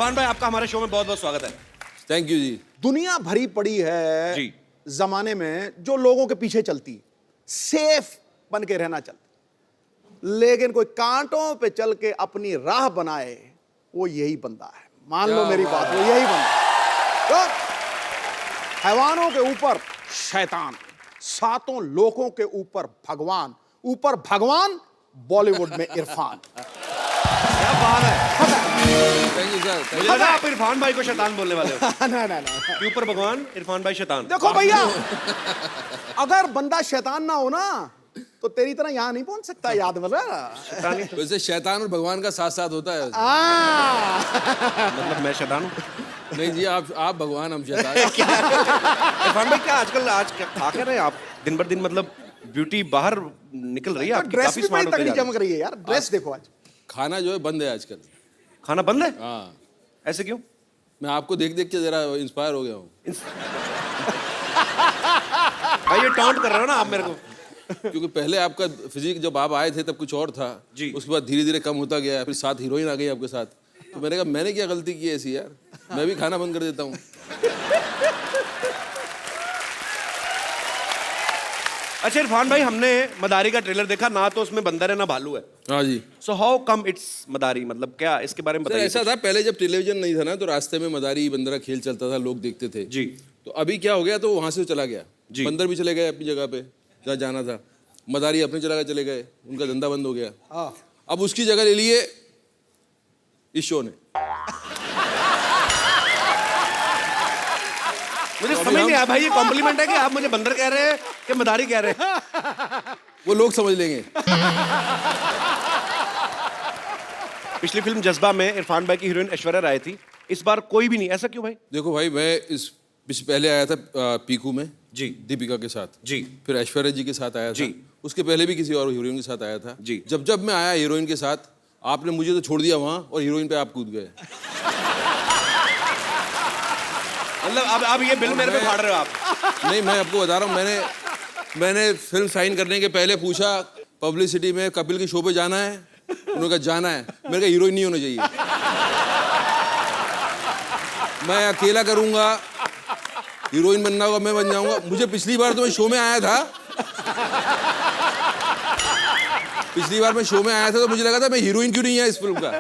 इरफान भाई, आपका हमारे शो में बहुत बहुत स्वागत है। थैंक यू जी। दुनिया भरी पड़ी है जी। जमाने में जो लोगों के पीछे चलती, सेफ बन के रहना चाहती, लेकिन कोई कांटों पे चल के अपनी राह बनाए, वो यही बंदा है। मान लो मेरी बात, वो यही बंदा है। तो हैवानों के ऊपर शैतान, सातों लोगों के ऊपर भगवान, ऊपर भगवान, बॉलीवुड में इरफान। क्या बात है। Thank you sir. मुझे लगा आप इरफान भाई को शैतान बोलने वाले हो। ना कि ऊपर भगवान, इरफान भाई शैतान। देखो भैया, अगर बंदा शैतान ना हो ना, तो तेरी तरह यहां नहीं पहुंच सकता। याद मतलब वैसे शैतान और भगवान का साथ साथ होता है। मतलब मैं शैतान हूँ? नहीं जी, आप भगवान, हम शैतान। इरफान भाई, क्या आजकल क्या खा कर रहे हैं आप? दिन बर दिन मतलब ब्यूटी बाहर निकल रही है आपकी, ड्रेस काफी भी स्मार्ट बड़ी होते तगड़ी जा रहे चमक रही है यार। ड्रेस देखो आज। खाना जो है बंद है आजकल। हैं। खाना बंद है? हाँ, ऐसे क्यों? मैं आपको देख देख के जरा इंस्पायर हो गया हूँ। भाई ये टॉन्ट कर रहे हो ना आप मेरे को। क्योंकि पहले आपका फिजिक जब आप आए थे तब कुछ और था जी। उसके बाद धीरे धीरे कम होता गया, फिर साथ हीरोइन आ गई आपके साथ। तो मैंने कहा मैंने क्या गलती की है ऐसी यार, मैं भी खाना बंद कर देता हूँ। अच्छा इरफान भाई, हमने मदारी का ट्रेलर देखा ना, तो उसमें बंदर है ना भालू है। हाँ जी सो हाउ कम इट्स मदारी, मतलब क्या इसके बारे में सर, बताइए। ऐसा था पहले जब टेलीविजन नहीं था ना, तो रास्ते में मदारी बंदरा खेल चलता था, लोग देखते थे जी। तो अभी क्या हो गया, तो वहां से चला गया जी। बंदर भी चले गए अपनी जगह पे जहाँ जाना था, मदारी अपनी जगह चले गए, उनका धंधा बंद हो गया। अब उसकी जगह ले लिए इस शो ने। मुझे समझ नहीं आया भाई, ये कॉम्प्लीमेंट है कि आप मुझे बंदर कह रहे हैं कि मदारी कह रहे हैं? वो लोग समझ लेंगे। पिछली फिल्म जज्बा में इरफान भाई की हीरोइन ऐश्वर्या राय थी, इस बार कोई भी नहीं, ऐसा क्यों भाई? देखो भाई, मैं इस पहले आया था पीकू में जी। दीपिका के साथ जी। फिर ऐश्वर्या जी के साथ आया था जी। उसके पहले भी किसी और हीरोइन के साथ आया था जी। जब जब मैं आया हीरोइन के साथ, आपने मुझे तो छोड़ दिया वहां और हीरोइन पे आप कूद गए। मतलब अब ये बिल मेरे पे फाड़ रहे हो आप? नहीं, मैं आपको बता रहा हूँ, मैंने फिल्म साइन करने के पहले पूछा पब्लिसिटी में कपिल के शो पे जाना है, उन्होंने कहा जाना है। मेरे कहा हीरोइन नहीं होना चाहिए, मैं अकेला करूंगा, हीरोइन बनना होगा मैं बन जाऊंगा। मुझे पिछली बार तो मैं शो में आया था, तो मुझे लगा था मैं हीरोइन क्यों नहीं है इस फिल्म का,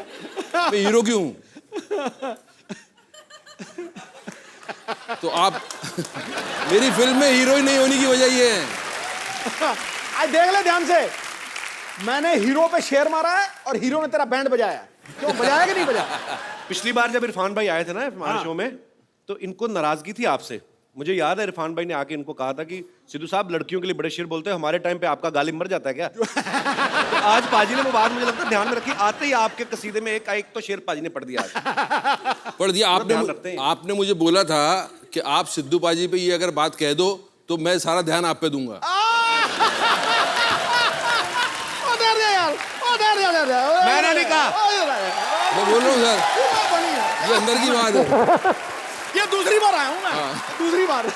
मैं हीरो क्यों हूं। तो आप मेरी फिल्म में हीरोइन नहीं होने की वजह ये है। आज देख ले ध्यान से, मैंने हीरो पे शेर मारा है और हीरो ने तेरा बैंड बजाया। क्यों बजाया कि नहीं बजाया? पिछली बार जब इरफान भाई आए थे ना हमारे शो में, तो इनको नाराजगी थी आपसे। मुझे याद है इरफान भाई ने आके इनको कहा था कि सिद्धू साहब लड़कियों के लिए बड़े शेर बोलते हैं, हमारे टाइम पे आपका गालिब मर जाता है क्या? तो आज पाजी ने वो बात मुझे लगता है ध्यान में रखी, आते ही आपके कसीदे में एक तो शेर पाजी ने पढ़ दिया आज। पढ़ दिया ध्यान रखते हैं। आपने मुझे बोला था कि आप सिद्धू पाजी पे ये अगर बात कह दो तो मैं सारा ध्यान आप पे दूंगा। मैंने नहीं कहा। मैं बोल रहा हूँ सर, ये अंदर की बात है। ये दूसरी बार आया हूं मैं, दूसरी बार।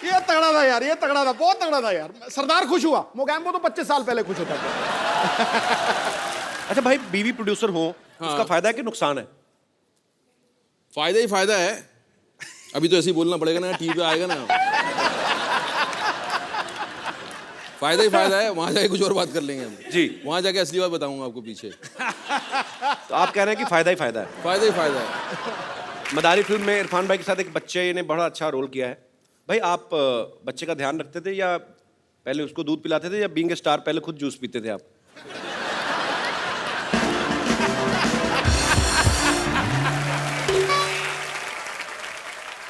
ये तगड़ा था यार, ये तगड़ा था, बहुत तगड़ा था यार। सरदार खुश हुआ, मोगैम्बो तो 25 साल पहले खुश होता था। अच्छा भाई, बीवी प्रोड्यूसर हो, उसका फायदा है कि नुकसान है? फायदा ही फायदा है। अभी तो ऐसे ही बोलना पड़ेगा ना, टीवी पे आएगा ना। फायदा ही फायदा है, वहां जाके कुछ और बात कर लेंगे हम जी। वहां जाके असली बात बताऊंगा आपको पीछे। तो आप कह रहे हैं कि फायदा ही फायदा है? फायदा ही फायदा है। मदारी फिल्म में इरफान भाई के साथ एक बच्चे ने बड़ा अच्छा रोल किया है। भाई आप बच्चे का ध्यान रखते थे या पहले उसको दूध पिलाते थे, या बीइंग ए स्टार पहले खुद जूस पीते थे आप?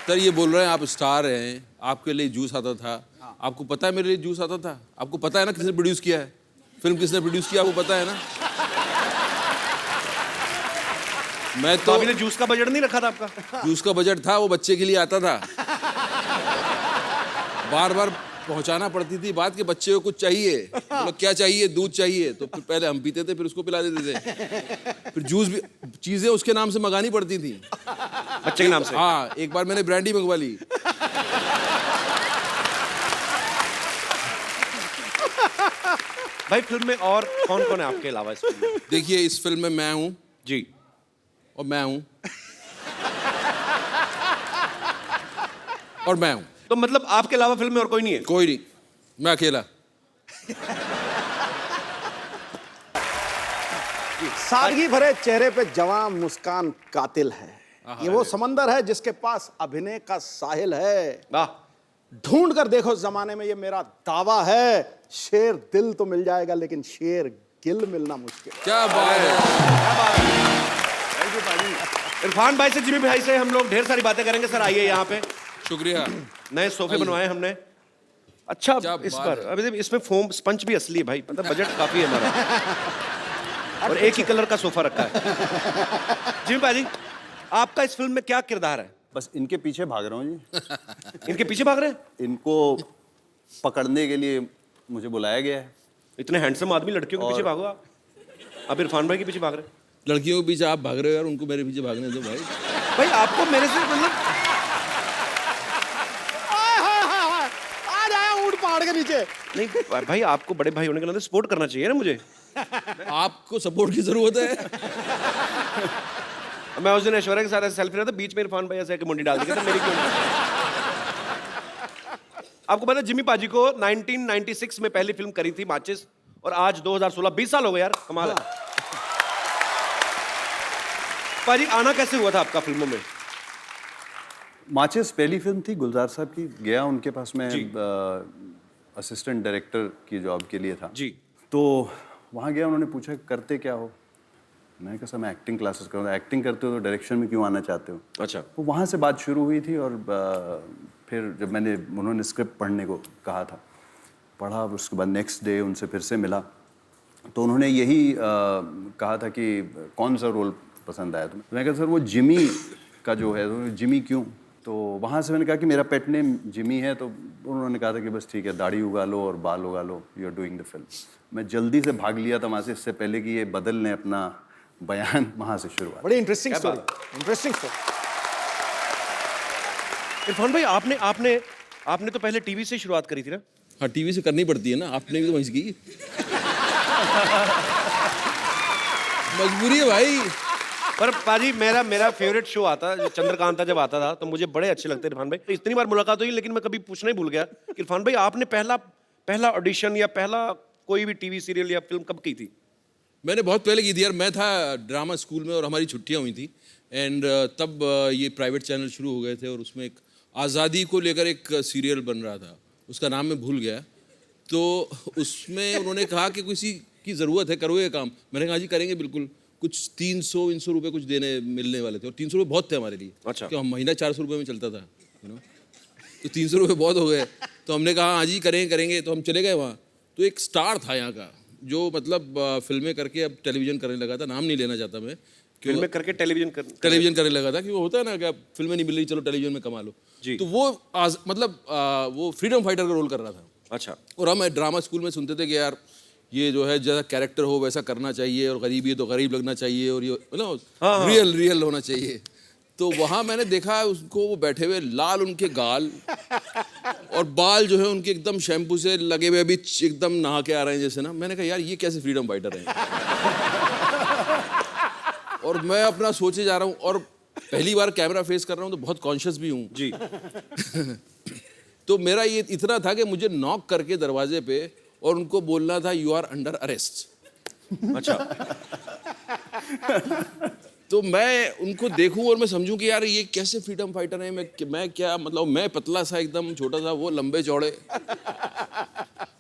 सर ये बोल रहे हैं आप स्टार हैं, आपके लिए जूस आता था। आपको पता है मेरे लिए जूस आता था? आपको पता है ना किसने प्रोड्यूस किया है फिल्म, किसने प्रोड्यूस किया आपको पता है ना? मैं तो अभी ने जूस का बजट नहीं रखा था आपका? जूस का बजट था, वो बच्चे के लिए आता था। बार बार पहुंचाना पड़ती थी बात के बच्चे को कुछ चाहिए, मतलब क्या चाहिए, दूध चाहिए, तो फिर पहले हम पीते थे, फिर उसको पिला देते थे। फिर जूस भी चीजें उसके नाम से मंगानी पड़ती थी, बच्चे के नाम से? हाँ, एक बार मैंने ब्रांडी मंगवा ली। भाई फिल्म में और कौन कौन है आपके अलावा इस फिल्म में? देखिए इस फिल्म में मैं हूँ, जी। और मैं हूं और मैं हूं, तो मतलब आपके अलावा फिल्म में और कोई नहीं है? कोई नहीं, मैं अकेला। सादगी भरे चेहरे पे जवान मुस्कान कातिल है। ये वो समंदर है जिसके पास अभिनय का साहिल है। वाह, ढूंढ कर देखो जमाने में, ये मेरा दावा है। शेर दिल तो मिल जाएगा लेकिन शेर गिल मिलना मुश्किल है। क्या बात है। थैंक यू पाजी। इरफान भाई से, जिमी भाई से हम लोग ढेर सारी बातें करेंगे। सर आइए यहाँ पे। शुक्रिया। नए सोफे बनवाए हमने। अच्छा, क्या इस बात पर अभी इसमें फोम स्पंज भी असली है भाई, मतलब बजट काफी है हमारा। और एक ही कलर का सोफा रखा है। जिमी भाई, आपका इस फिल्म में क्या किरदार है? बस इनके पीछे भाग रहा हूँ जी। इनके पीछे भाग रहे हैं? इनको पकड़ने के लिए मुझे बुलाया गया है। इतने हैंडसम आदमी, लड़कियों के पीछे भागो आप। अब इरफान भाई के पीछे भाग रहे हैं। लड़कियों के पीछे आप भाग रहे हो यार, उनको मेरे पीछे भागने दो भाई। भाई आपको मेरे से मतलब आ जाया ऊंट पहाड़ के नीचे। नहीं भाई, आपको बड़े भाई होने के नाते सपोर्ट करना चाहिए ना मुझे। आपको सपोर्ट की जरूरत है। मैं उस दिन ऐश्वर्या के साथ ऐसे सेल्फी रहा था, बीच में इरफान भाई ऐसे मुंडी डाल दी, तो मेरी क्यों नहीं? आपको पता है जिमी पाजी को 1996 में पहली फिल्म करी थी माचिस, और आज 2016, 20 साल हो गए यार, कमाल है। पाजी आना कैसे हुआ था आपका फिल्मों में? माचिस पहली फिल्म थी गुलजार साहब की। गया उनके पास में, असिस्टेंट डायरेक्टर की जॉब के लिए था जी। तो वहाँ गया, उन्होंने पूछा करते क्या हो। मैंने कहा सर मैं एक्टिंग क्लासेस कर रहा हूँ। एक्टिंग करते हो तो डायरेक्शन में क्यों आना चाहते हो? अच्छा। तो वहाँ से बात शुरू हुई थी। और फिर जब उन्होंने स्क्रिप्ट पढ़ने को कहा था, पढ़ा। उसके बाद नेक्स्ट डे उनसे फिर से मिला, तो उन्होंने यही कहा था कि कौन सा रोल पसंद आया तुम्हें। मैं कहा सर वो जिमी का जो है। तो जिमी क्यों? तो वहाँ से मैंने कहा कि मेरा पेट नेम जिमी है। तो उन्होंने कहा था कि बस ठीक है, दाढ़ी उगा लो और बाल उगा लो, you are doing the film. मैं जल्दी से भाग लिया था वहाँ से, इससे पहले कि ये बदल ने अपना बयान। वहाँ से शुरुआत। बड़ी interesting story, interesting story. Irfan भाई, आपने तो पहले टीवी से शुरुआत करी थी ना? हाँ, टीवी से करनी पड़ती है ना, आपने भी तो वहीं से की। मजबूरी है भाई। पर पाजी मेरा फेवरेट शो आता, जो चंद्रकांता जब आता था, तो मुझे बड़े अच्छे लगते इरफान भाई। तो इतनी बार मुलाकात हुई, लेकिन मैं कभी पूछना ही भूल गया कि इरफान भाई आपने पहला ऑडिशन या पहला कोई भी टीवी सीरियल या फिल्म कब की थी? मैंने बहुत पहले की थी यार। मैं था ड्रामा स्कूल में और हमारी छुट्टियां हुई थी, एंड तब ये प्राइवेट चैनल शुरू हो गए थे, और उसमें एक आज़ादी को लेकर एक सीरियल बन रहा था, उसका नाम मैं भूल गया। तो उसमें उन्होंने कहा कि किसी की ज़रूरत है, करो ये काम। मैंने कहा जी करेंगे बिल्कुल। कुछ 300 रुपये कुछ देने मिलने वाले थे, और 300 रुपये बहुत थे हमारे लिए। अच्छा। क्यों, हम महीना 400 रुपये में चलता था, तो 300 रुपये बहुत हो गए। तो हमने कहा हाँ जी करेंगे। तो हम चले गए वहाँ। तो एक स्टार था यहाँ का, जो मतलब फिल्में करके अब टेलीविज़न करने लगा था। नाम नहीं लेना चाहता मैं, फिल्में करके टेलीविजन करने लगा था। कि वो होता है ना कि अब फिल्में नहीं मिल रही, चलो टेलीविजन में कमा लो जी। तो वो वो फ्रीडम फाइटर का रोल कर रहा था। अच्छा। और हम ड्रामा स्कूल में सुनते थे कि यार ये जो है जैसा कैरेक्टर हो वैसा करना चाहिए, और गरीब है तो गरीब लगना चाहिए, और ये मतलब रियल होना चाहिए। तो वहाँ मैंने देखा उसको, वो बैठे हुए, लाल उनके गाल, और बाल जो है उनके एकदम शैम्पू से लगे हुए, अभी एकदम नहा के आ रहे हैं जैसे ना। मैंने कहा यार ये कैसे फ्रीडम फाइटर हैं। और मैं अपना सोचे जा रहा हूँ, और पहली बार कैमरा फेस कर रहा हूँ, तो बहुत कॉन्शियस भी हूँ जी। तो मेरा ये इतना था कि मुझे नॉक करके दरवाजे पे और उनको बोलना था यू आर अंडर अरेस्ट। अच्छा। तो मैं उनको देखूं और मैं समझूं कि यार ये कैसे फ्रीडम फाइटर है। मैं क्या मतलब, मैं पतला सा एकदम छोटा सा, वो लंबे चौड़े।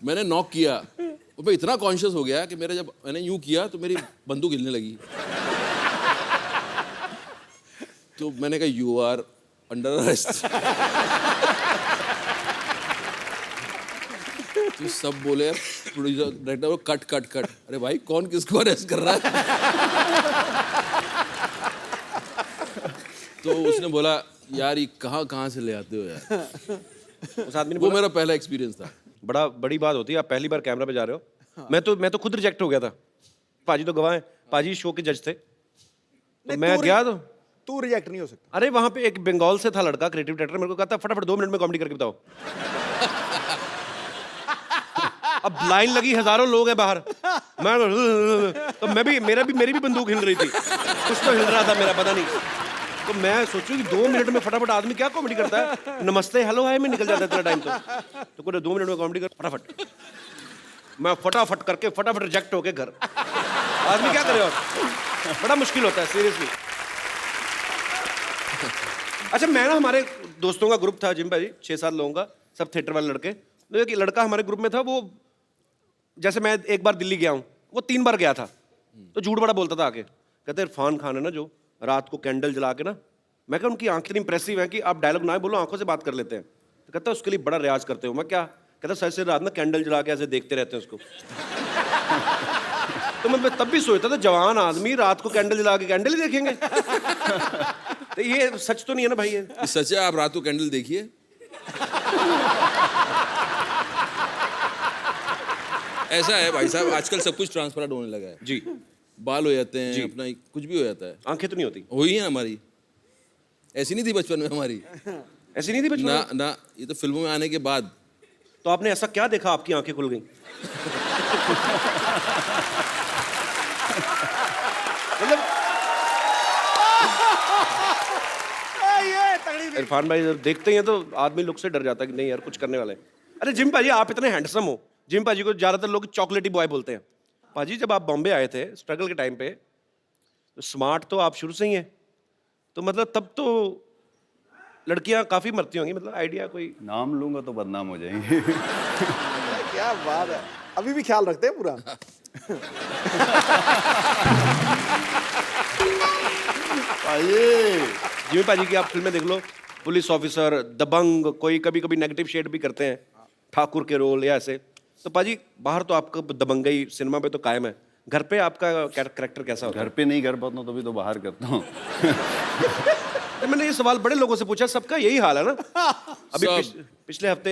मैंने नॉक किया, और मैं इतना कॉन्शियस हो गया कि मेरा जब मैंने यूं किया तो मेरी बंदूक हिलने लगी। तो मैंने कहा यू आर अंडर अरेस्ट। तो सब बोले, प्रोड्यूसर डायरेक्टर कट। अरे भाई कौन किसको अरेस्ट कर रहा है? तो उसने बोला यार ये कहाँ से ले आते हो यार। उस आदमी ने वो बोला, मेरा पहला एक्सपीरियंस था। बड़ी बात होती है, आप पहली बार कैमरा पे जा रहे हो। मैं तो खुद रिजेक्ट हो गया था। पाजी तो गवाह है, पाजी शो के जज थे। तो मैं गया तो तू रिजेक्ट नहीं हो सकता। अरे वहां पे एक बंगाल से था लड़का, क्रिएटिव डायरेक्टर, मेरे को कहता फटाफट 2 मिनट में कॉमेडी करके बताओ। अब लाइन लगी, हजारों लोग हैं बाहर, मैं तो मेरी भी बंदूक हिल रही थी, कुछ तो हिल रहा था मेरा, पता नहीं। तो मैं सोचूं कि 2 मिनट में फटाफट आदमी क्या कॉमेडी करता है, नमस्ते हेलो हाय में निकल जाता है इतना टाइम। तो पूरे 2 मिनट में कॉमेडी कर फटाफट, मैं फटाफट करके फटाफट रिजेक्ट होके घर। आदमी क्या करे और, बड़ा मुश्किल होता है सीरियसली। अच्छा, मैं ना, हमारे दोस्तों का ग्रुप था जिम भाई, 6-7 लोगों का, सब थिएटर वाले लड़के। तो एक लड़का हमारे ग्रुप में था, वो जैसे मैं एक बार दिल्ली गया हूँ, वो 3 बार गया था, तो झूठ बड़ा बोलता था आके, कहते इरफान खान है ना जो रात को कैंडल जला के ना, मैं कहा उनकी आंखें इतनी इंप्रेसिव है कि आप डायलॉग ना बोलो, आंखों से बात कर लेते हैं। तो कहता है उसके लिए बड़ा रियाज करते हो। मैं क्या? कहता सर से रात ना कैंडल जला के ऐसे देखते रहते हैं उसको। तो मैं तब भी सोचता था, जवान आदमी रात को कैंडल जला के कैंडल ही देखेंगे। तो ये सच तो नहीं है ना भाई? ये सच है, आप रात को कैंडल देखिए। ऐसा है भाई साहब, आजकल सब कुछ ट्रांसपेरेंट होने लगा है जी। बाल हो जाते हैं, अपना कुछ भी हो जाता है, आंखें तो नहीं होती। हुई है हमारी, ऐसी नहीं थी बचपन में हमारी। ऐसी नहीं थी बचपन में? ना, ये तो फिल्मों में आने के बाद। तो आपने ऐसा क्या देखा आपकी आंखें खुल गई? मतलब इरफान भाई जब देखते ही हैं तो आदमी लुक से डर जाता है कि नहीं यार कुछ करने वाले हैं। अरे जिम भाजी, आप इतने हैंडसम हो, जिम भाजी को ज्यादातर लोग चॉकलेटी बॉय बोलते हैं। भाजी जब आप बॉम्बे आए थे स्ट्रगल के टाइम पे, तो स्मार्ट तो आप शुरू से ही हैं, तो मतलब तब तो लड़कियां काफी मरती होंगी, मतलब आइडिया कोई? नाम लूंगा तो बदनाम हो जाएंगे। क्या बात है, अभी भी ख्याल रखते हैं पूरा। जिमी भाजी की आप फिल्में देख लो, पुलिस ऑफिसर, दबंग, कोई कभी कभी नेगेटिव शेड भी करते हैं, ठाकुर के रोल या ऐसे। तो पाजी बाहर तो आपका दबंगई सिनेमा पे तो कायम है, घर पे आपका कैरेक्टर कैसा होता है? घर पे नहीं कर पाता हूँ तभी तो बाहर करता हूँ। तो मैंने ये सवाल बड़े लोगों से पूछा, सबका यही हाल है ना। अभी सब। पिछले हफ्ते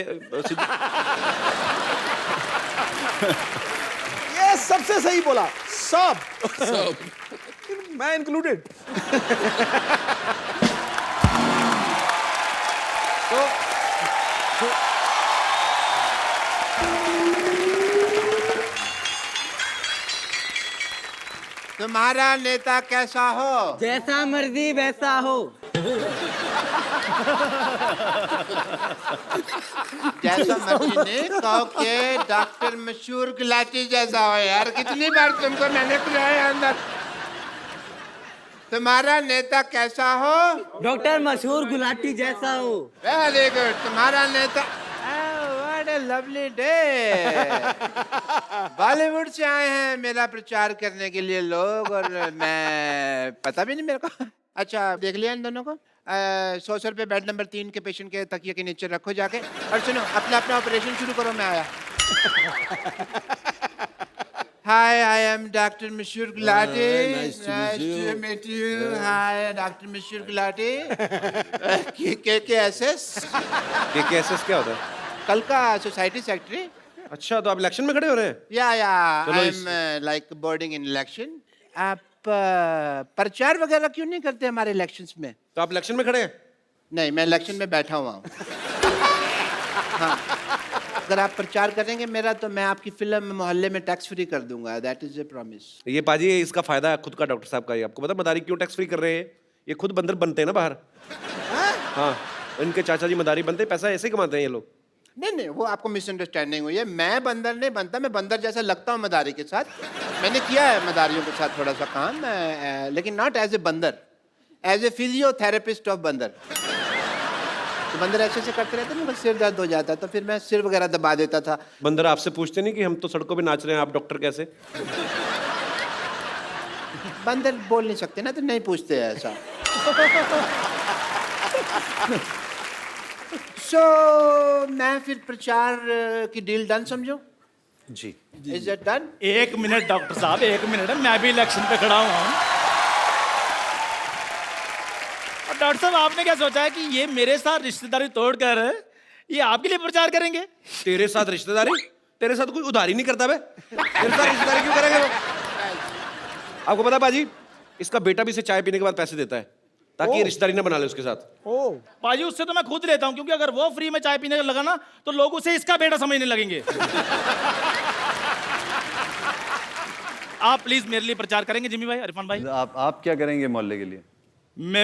ये सबसे सही बोला, सब। सब। मैं इंक्लूडेड। तुम्हारा नेता कैसा हो? जैसा मर्जी वैसा हो। जैसा मर्जी ने कहो के डॉक्टर मशहूर गुलाटी जैसा हो। यार कितनी बार तुमको मैंने बुलाया अंदर। तुम्हारा नेता कैसा हो? डॉक्टर मशहूर गुलाटी जैसा हो। Very good. तुम्हारा नेता, what a lovely day. Bollywood से आए हैं मेरा प्रचार करने के लिए लोग, और मैं पता भी नहीं मेरे को। अच्छा देख लिया इन दोनों को? 100 रुपये बेड नंबर 3 के पेशेंट के तकिए के नीचे रखो जाके, और सुनो अपना अपना ऑपरेशन शुरू करो। मैं आया। हाय, आई एम डॉक्टर मशहूर Gulati. nice to meet you. Hi doctor मशहूर गुलाटी। KKSS KKSS क्या होता है? कल का सोसाइटी सेक्रेटरी। अच्छा, तो आप इलेक्शन में खड़े हो रहे हैं? या चलो I am like boarding in election. आप प्रचार वगैरह क्यों नहीं करते हमारे इलेक्शंस में? तो आप इलेक्शन में खड़े हैं? नहीं, मैं इलेक्शन में बैठा हुआ हूँ। हाँ, अगर आप प्रचार करेंगे मेरा तो मैं आपकी फिल्म में मोहल्ले में टैक्स फ्री कर दूंगा। That is a promise. ये पाजी इसका फायदा है खुद का, डॉक्टर साहब का। ये आपको पता मदारी क्यों टैक्स फ्री कर रहे हैं? ये खुद बंदर बनते हैं ना बाहर। हाँ, इनके चाचा जी मदारी बनते, पैसा ऐसे ही कमाते हैं ये लोग। नहीं, वो आपको मिसअंडरस्टैंडिंग हुई है। मैं बंदर नहीं बनता, मैं बंदर जैसा लगता हूँ मदारी के साथ। मैंने किया है मदारियों के साथ थोड़ा सा काम, लेकिन नॉट एज ए बंदर, एज ए फिजियोथेरेपिस्ट ऑफ बंदर। तो बंदर ऐसे से करते रहते ना, बस सिर दर्द हो जाता, तो फिर मैं सिर वगैरह दबा देता था। बंदर आपसे पूछते नहीं कि हम तो सड़कों पे नाच रहे हैं, आप डॉक्टर कैसे? बंदर बोल नहीं सकते ना, तो नहीं पूछते हैं ऐसा। मैं फिर प्रचार की डील डन समझो? जी। Is it done? 1 minute doctor साहब, 1 मिनट, मैं भी इलेक्शन पे खड़ा हुआ हूँ। और डॉक्टर साहब आपने क्या सोचा है कि ये मेरे साथ रिश्तेदारी तोड़कर ये आपके लिए प्रचार करेंगे? तेरे साथ रिश्तेदारी? तेरे साथ कोई उधारी नहीं करता बे? तेरे साथ रिश्तेदारी क्यों करेंगे वो? आपको पता बाजी, इसका बेटा भी इसे चाय पीने के बाद पैसे देता है ताकि ये रिश्तेदारी ना बना ले उसके साथ। बाजी उससे तो मैं खुद लेता हूँ, क्योंकि अगर वो फ्री में चाय पीने लगा ना तो लोग उसे इसका बेटा समझने लगेंगे। आप प्लीज मेरे लिए प्रचार करेंगे जिमी भाई, इरफान भाई? आप क्या करेंगे मोहल्ले के लिए?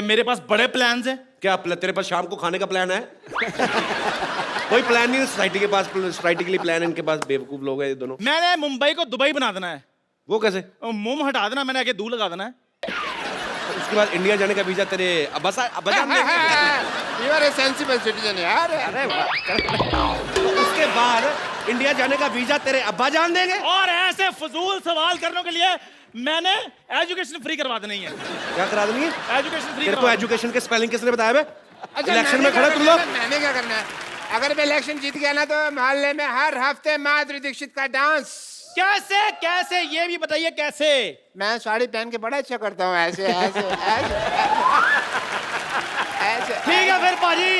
मेरे पास बड़े प्लान्स हैं। क्या तेरे पास शाम को खाने का प्लान है? कोई प्लान नहीं है सोसाइटी के पास, सोसाइटी के लिए प्लान है इनके पास, बेवकूफ लोग हैं ये दोनों। मैंने मुंबई को दुबई बना देना है। वो कैसे? मुंह हटा देना, मैंने आगे दूर लगा देना है। उसके बाद इंडिया जाने का वीजा तेरे अब्बाजान ने You are a sensible citizen यार। अरे उसके बाद इंडिया जाने का वीजा तेरे अब्बाजान देंगे? और ऐसे फजूल सवाल करने के लिए मैंने एजुकेशन फ्री करवा देनी है। क्या करा देनी है? एजुकेशन फ्री तेरे को एजुकेशन के स्पेलिंग किसने बताया बे? अच्छा, इलेक्शन में मैंने खड़े क्या तुम लोग। करना है? मैंने क्या करना है? अगर मैं इलेक्शन जीत गया ना तो मोहल्ले में हर हफ्ते माधुरी दीक्षित का डांस। कैसे कैसे ये भी बताइए कैसे? मैं साड़ी पहन के बड़ा अच्छा करता हूँ, ऐसे ऐसे ऐसे ऐसे। ठीक है फिर पाजी,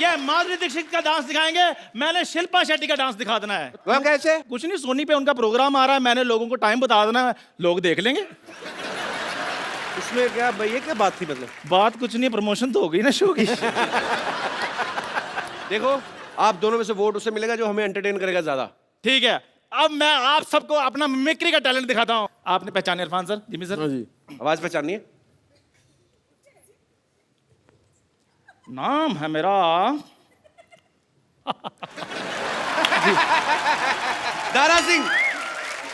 ये माधुरी दीक्षित का डांस दिखाएंगे, मैंने शिल्पा शेट्टी का डांस दिखा देना है। वो कैसे? कुछ नहीं, सोनी पे उनका प्रोग्राम आ रहा है, मैंने लोगों को टाइम बता देना है, लोग देख लेंगे। इसमें क्या भाई, ये क्या बात थी? मतलब बात कुछ नहीं, प्रमोशन तो हो गई ना शो की। देखो, आप दोनों में से वोट उसे मिलेगा जो हमें एंटरटेन करेगा ज्यादा। ठीक है, अब मैं आप सबको अपना मिमिक्री का टैलेंट दिखाता हूँ। आपने पहचाने इरफान सर, जिमी सर? जी। आवाज पहचानिए। नाम है मेरा दारा सिंह।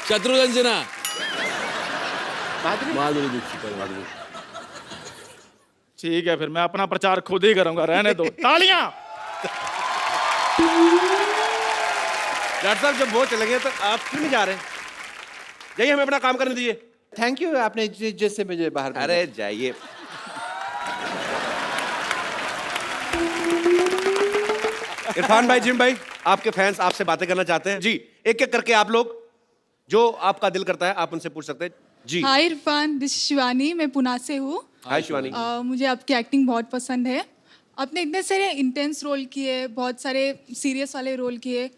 शत्रुघ्न सिन्हा। माधुरी? माधुरी दीक्षित। माधुरी। ठीक है, फिर मैं अपना प्रचार खुद ही करूंगा, रहने दो। तालियां। डॉक्टर साहब, जब वो चले गए तो आप क्यों नहीं जा रहे? जाइए, हमें अपना काम करने दीजिए। थैंक यू, आपने जिससे मुझे बाहर भेजा। अरे जाइए। इरफान भाई, जिम भाई, आपके फैंस आपसे बातें करना चाहते हैं। जी, एक एक करके आप लोग जो आपका दिल करता है आप उनसे पूछ सकते हैं। जी। हाय इरफान, दिस शिवानी, मैं पुणे से हूँ। हाय शिवानी। मुझे आपकी एक्टिंग बहुत पसंद है। आपने इतने सारे इंटेंस रोल किए, बहुत सारे सीरियस वाले रोल किए,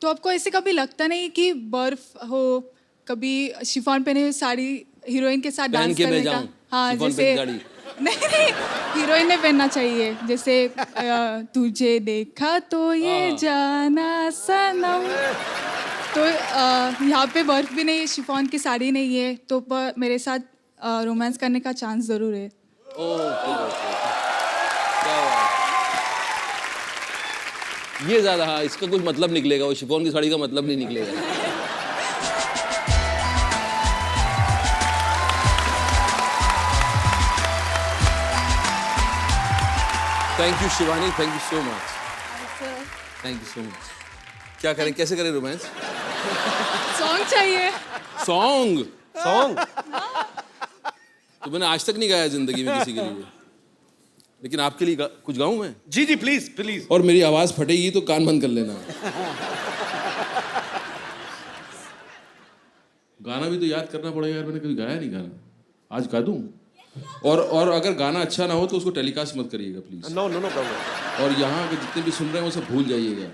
तो आपको ऐसे कभी लगता नहीं कि बर्फ हो, कभी शिफॉन पहने हुए साड़ी हीरोइन के साथ पहन डांस के मैं करने का? जाऊं, हाँ, शिफॉन जैसे पहन साड़ी। नहीं, हीरोइन ने पहनना चाहिए, जैसे तुझे देखा तो ये जाना सनम। तो यहाँ पे बर्फ भी नहीं है, शिफॉन की साड़ी नहीं है, तो मेरे साथ रोमांस करने का चांस जरूर है। ये ज्यादा, हाँ, इसका कुछ मतलब निकलेगा, वो शिफॉन की साड़ी का मतलब नहीं निकलेगा। Thank you Shivani, thank you so much, thank you so much. क्या करें, कैसे करें रोमांस? सॉन्ग चाहिए। सॉन्ग? सॉन्ग? तो मैंने आज तक नहीं गाया जिंदगी में किसी के लिए, लेकिन आपके लिए कुछ गाऊं मैं? जी जी, प्लीज प्लीज। और मेरी आवाज फटेगी तो कान बंद कर लेना। गाना भी तो याद करना पड़ेगा यार, मैंने कभी गाया नहीं गाना, आज गा दूं। और अगर गाना अच्छा ना हो तो उसको टेलीकास्ट मत करिएगा please. No no no problem. और यहाँ के जितने भी सुन रहे हैं वो सब भूल जाइएगा,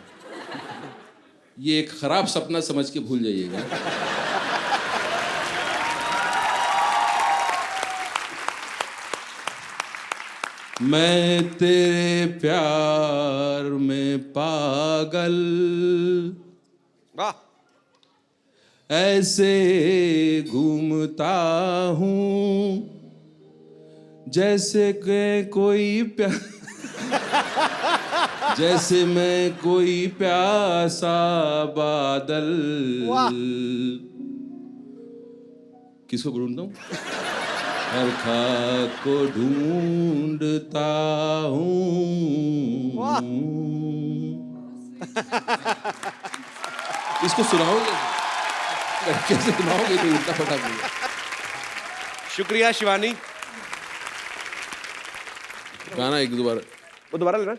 ये एक खराब सपना समझ के भूल जाइएगा। मैं तेरे प्यार में पागल, वाह। ऐसे घूमता हूँ जैसे के कोई जैसे मैं कोई प्यासा बादल। किसको ढूंढता हूँ? हर खाक को ढूंढता हूँ। इसको सुनाओगे? कैसे सुनाओगे? तो इतना फटाफट। शुक्रिया शिवानी। गाना एक दोबारा, वो दोबारा लेना।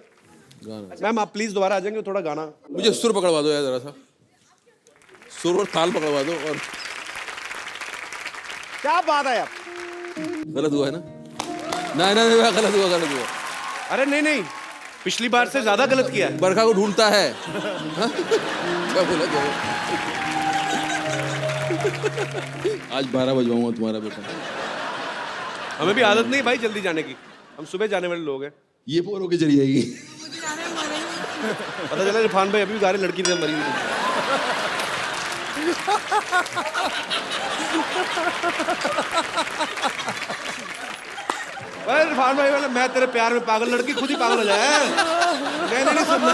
गाना मैम आप प्लीज दोबारा आ जाएंगे, थोड़ा गाना। मुझे सुर पकड़वा दो यार, जरा सा सुर और ताल पकड़वा दो। और क्या बात है यार, गलत हुआ है ना? नहीं नहीं नहीं, गलत हुआ, गलत हुआ। अरे नहीं नहीं, पिछली बार से ज्यादा गलत किया है। बरखा को ढूंढता है। हाँ? क्या बोला क्या? आज 12 बजवाऊंगा तुम्हारा बेटा। हमें भी आदत नहीं भाई जल्दी जाने की, हम सुबह जाने वाले लोग हैं। ये पोर होके चली जाएगी। पता चला इरफान भाई अभी भी गा रहे, लड़की ने मरी नहीं। अरे इरफान भाई वाला मैं तेरे प्यार में पागल, लड़की खुद ही पागल हो जाए। मैंने नहीं सुनना।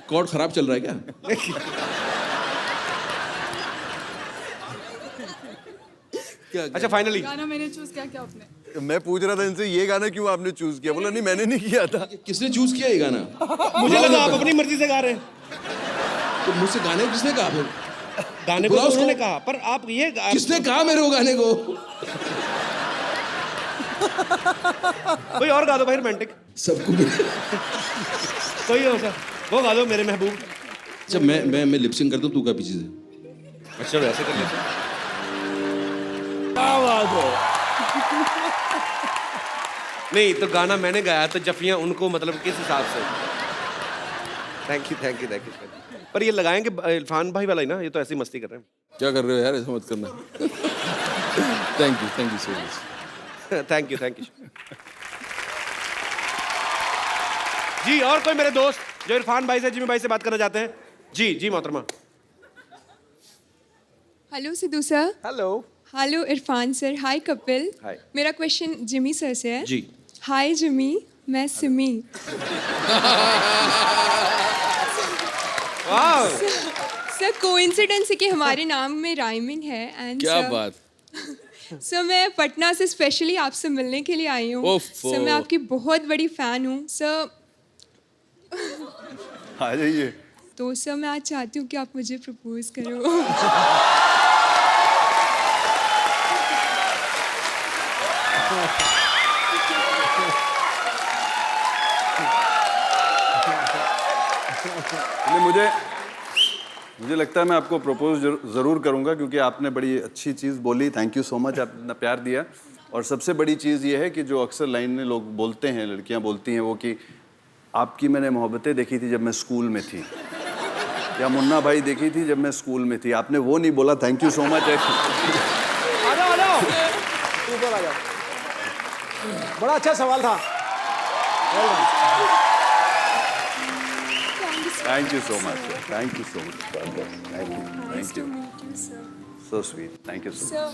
कॉर्ड खराब चल रहा है क्या? अच्छा फाइनली गाना मैंने चूज किया क्या आपने? मैं पूछ रहा था इनसे ये गाना क्यों आपने चूज किया, बोला नहीं मैंने नहीं किया था। किसने चूज किया ये गाना? मुझे लगा आप अपनी मर्जी से गा रहे हैं। तो मुझसे गाने को किसने कहा फिर? गाने को बुलाओ तो उसको। उन्होंने कहा, पर आप ये किसने कहा मेरे को गाने को? कोई और गा दो भाई रोमांटिक, सबको कोई हो सर वो गा दो मेरे महबूब। अच्छा मैं लिपसिंग करता हूँ, तू का पीछे से। अच्छा वैसे कर लेते हैं। नहीं तो गाना मैंने गाया तो जफियां उनको, मतलब किस हिसाब से? Thank you thank you thank you. पर ये लगाएंगे इरफान भाई वाला ही ना, ये तो ऐसी मस्ती कर रहे हैं। क्या कर रहे हो यार, ऐसा मत करना। Thank you so much. Thank you जी। और कोई मेरे दोस्त जो इरफान भाई से, जिमी भाई से बात करना चाहते हैं? जी जी मोहतरमा। Hello Sidhu sir. Hello. Hello Irfan sir. Hi Kapil. Hi. मेरा क्वेश्चन जिमी सर से है। जी। हाय जिमी, मैं सिमी। वाह सर कोइंसिडेंस है कि हमारे नाम में राइमिंग है एंड क्या बात। सर मैं पटना से स्पेशली आपसे मिलने के लिए आई हूँ। ओफो। सर मैं आपकी बहुत बड़ी फ़ैन हूँ सर। आ जाइए। तो सर मैं आज चाहती हूँ कि आप मुझे प्रपोज करो। मुझे लगता है मैं आपको प्रपोज ज़रूर करूंगा, क्योंकि आपने बड़ी अच्छी चीज़ बोली। थैंक यू सो मच, आपने इतना प्यार दिया। और सबसे बड़ी चीज़ ये है कि जो अक्सर लाइन में लोग बोलते हैं, लड़कियां बोलती हैं, वो कि आपकी मैंने मोहब्बतें देखी थी जब मैं स्कूल में थी, या मुन्ना भाई देखी थी जब मैं स्कूल में थी। आपने वो नहीं बोला। Thank you so much. आ जाओ ऊपर आ जाओ। बड़ा अच्छा सवाल था। Thank you so much. Thank you so much. Thank you so sweet. Thank you so much. Sir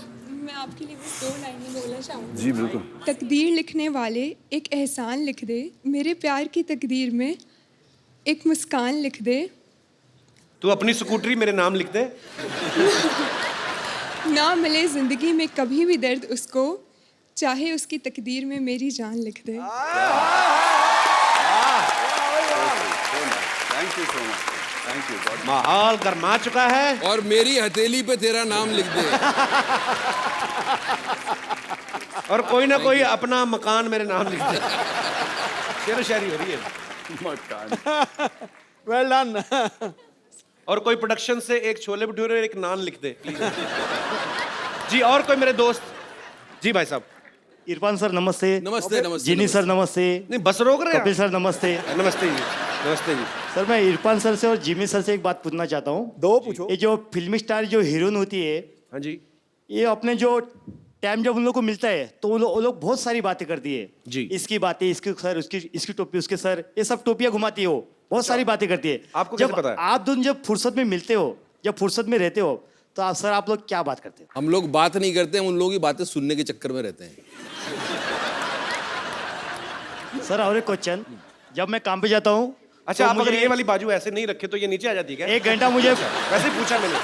मैं आपके लिए बस 2 लाइनें बोलना चाहूँगी। जी बिल्कुल। तकदीर लिखने वाले एक एहसान लिख दे, मेरे प्यार की तकदीर में एक मुस्कान लिख दे। तू अपनी स्कूटरी मेरे नाम लिख दे। ना मिले जिंदगी में कभी भी दर्द उसको, चाहे उसकी तकदीर में मेरी जान लिख दे। Thank you so much. Thank you. माहौल गरमा चुका है। और मेरी हथेली पे तेरा नाम लिख दे। और कोई ना कोई अपना मकान मेरे नाम लिख दे। शेर शायरी हो रही है। Well done. और कोई प्रोडक्शन से एक छोले भटूरे और एक नान लिख दे प्लीज। जी और कोई मेरे दोस्त? जी भाई साहब। इरफान सर नमस्ते। नमस्ते नमस्ते। जिनी सर नमस्ते। नहीं बस रोक रहे कपिल हैं सर नमस्ते। नमस्ते जी। नमस्ते जी। सर मैं इरफान सर से और जिमी सर से एक बात पूछना चाहता हूँ। दो पूछो। ये जो फिल्मी स्टार जो हीरोइन होती है, हाँ जी। ये अपने जो टाइम जब उन लोग को मिलता है तो वो लोग बहुत सारी बातें करती है। जी। इसकी बातें, इसकी सर, इसकी टोपी, उसके सर, ये सब टोपियाँ घुमाती है। वो बहुत सारी बातें करती है। आपको कैसे जब पता है? आप दोनों जब फुर्सत में मिलते हो, जब फुर्सत में रहते हो, तो आप लोग क्या बात करते हो? हम लोग बात नहीं करते, हम उन लोगों की बातें सुनने के चक्कर में रहते हैं। सर और एक क्वेश्चन, जब मैं काम पे जाता हूँ। अच्छा तो आप अगर मुझे ये वाली बाजू ऐसे नहीं रखे तो ये नीचे आ जाती है क्या? 1 घंटा मुझे वैसे ही पूछा मैंने।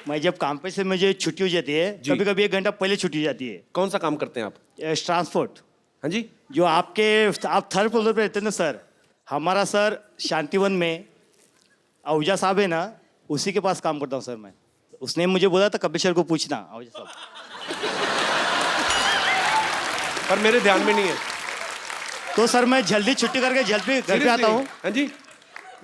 मैं जब काम पे से मुझे छुट्टी हो जाती है, कभी कभी 1 घंटा पहले छुट्टी हो जाती है। कौन सा काम करते हैं आप? ट्रांसपोर्ट। हाँ जी। जो आप 3rd फ्लोर पे रहते हैं ना सर, हमारा सर शांतिवन में आहूजा साहब है ना, उसी के पास काम करता हूँ सर मैं। उसने मुझे बोला था कपिल सर को पूछना आहूजा साहब। पर मेरे ध्यान में नहीं है। तो सर मैं जल्दी छुट्टी करके जल्दी घर पे आता हूँ। हाँ जी।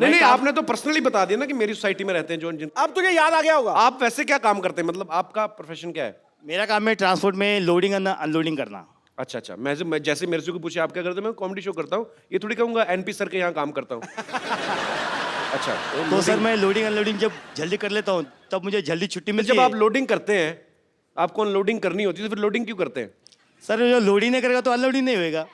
नहीं आपने तो पर्सनली बता दिया ना कि मेरी सोसाइटी में रहते हैं जो जिन। अब तुझे याद आ गया होगा। आप वैसे क्या काम करते हैं, मतलब आपका प्रोफेशन क्या है? मेरा काम है ट्रांसपोर्ट में लोडिंग अनलोडिंग करना। अच्छा मैं जैसे मेरे से को पूछे आप क्या करते हो, मैं कॉमेडी शो करता हूँ। ये थोड़ी कहूँगा एनपी सर के यहाँ काम करता हूँ। अच्छा तो सर मैं लोडिंग अनलोडिंग जब जल्दी कर लेता हूँ तब मुझे जल्दी छुट्टी मिलती है। जब आप लोडिंग करते हैं, आपको अनलोडिंग करनी होती है, तो फिर लोडिंग क्यों करते हैं? सर जो लोडिंग नहीं करेगा तो अनलोडिंग नहीं होएगा।